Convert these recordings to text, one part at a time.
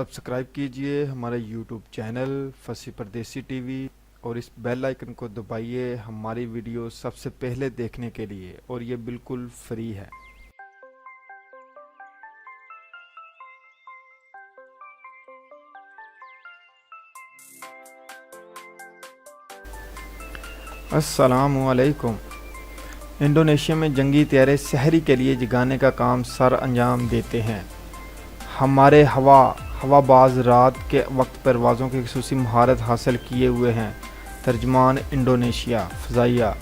Subscribe कीजिए हमारा YouTube channel फसी परदेसी टीवी और इस बेल आइकन को दबाइए हमारी वीडियो सबसे पहले देखने के लिए, और ये बिल्कुल फ्री है। अस्सलामु अलैकुम। इंडोनेशिया में जंगी तैयारे शहरी के लिए जगाने का काम सर अंजाम देते हैं। हमारे हवाबाज रात के वक्त परवाज़ों की खसूसी महारत हासिल किए हुए हैं। तर्जमान इंडोनेशिया फ़ज़ाइया।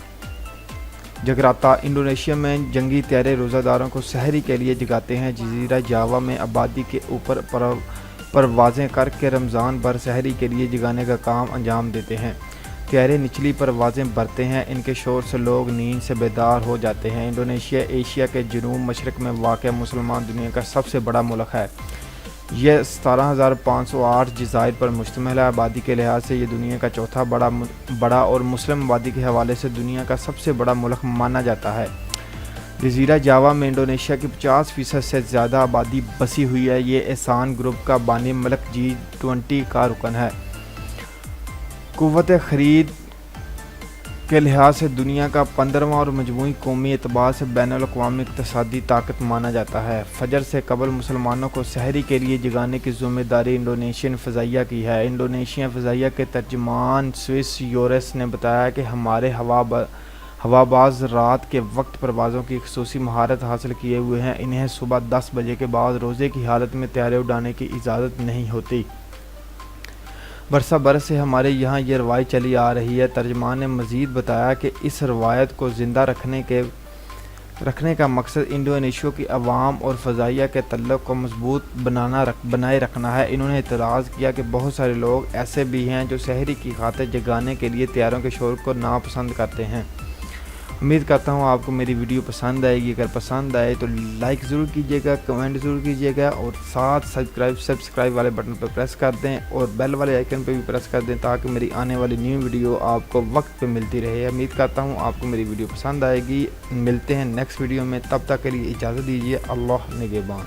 जगराता इंडोनेशिया में जंगी तैयारे रोज़ादारों को शहरी के लिए जगाते हैं। जज़ीरा जावा में आबादी के ऊपर परवाज़ें करके रमज़ान भर शहरी के लिए जगाने का काम अंजाम देते हैं। तैयारे निचली परवाज़ें भरते हैं, इनके शोर से लोग नींद से बेदार हो जाते हैं। इंडोनेशिया एशिया के जनूब मशरक़ में वाक़ मुसलमान दुनिया का सबसे बड़ा मुल्क है। यह 17,508 जज़ायर पर मुश्तमिल है। आबादी के लिहाज से ये दुनिया का चौथा बड़ा और मुस्लिम आबादी के हवाले से दुनिया का सबसे बड़ा मुल्क माना जाता है। जज़ीरा जावा में इंडोनेशिया की 50% से ज़्यादा आबादी बसी हुई है। ये एहसान ग्रुप का बानी मुल्क G20 का रुकन है। क़ुव्वत ख़रीद के लिहाज से दुनिया का 15वां और मजमूई कौमी एतबार से बैनुल-अक़वामी इक़्तिसादी ताकत माना जाता है। फजर से कबल मुसलमानों को सहरी के लिए जगाने की ज़िम्मेदारी इंडोनेशियन फ़ज़ाइया की है। इंडोनेशिया फ़ज़ाइया के तर्जमान स्विस योरेस ने बताया कि हमारे हवाबाज रात के वक्त परवाज़ों की खसूसी महारत हासिल किए हुए हैं। इन्हें सुबह 10 बजे के बाद रोज़े की हालत में तैयारे उड़ाने की इजाज़त नहीं होती। बरसा बरस से हमारे यहाँ ये रवायत चली आ रही है। तर्जमान ने मज़ीद बताया कि इस रवायत को ज़िंदा रखने का मकसद इंडोनेशिया की अवाम और फ़ज़ाइया के तल्लुक़ को मज़बूत बनाए रखना है। इन्होंने एतराज़ किया कि बहुत सारे लोग ऐसे भी हैं जो शहरी की खातिर जगाने के लिए तैयारों के शोर को नापसंद करते हैं। उम्मीद करता हूँ आपको मेरी वीडियो पसंद आएगी। अगर पसंद आए तो लाइक ज़रूर कीजिएगा, कमेंट ज़रूर कीजिएगा और साथ सब्सक्राइब वाले बटन पर प्रेस कर दें और बेल वाले आइकन पर भी प्रेस कर दें ताकि मेरी आने वाली न्यू वीडियो आपको वक्त पे मिलती रहे। उम्मीद करता हूँ आपको मेरी वीडियो पसंद आएगी। मिलते हैं नेक्स्ट वीडियो में, तब तक के लिए इजाज़त दीजिए। अल्लाह निगहबान।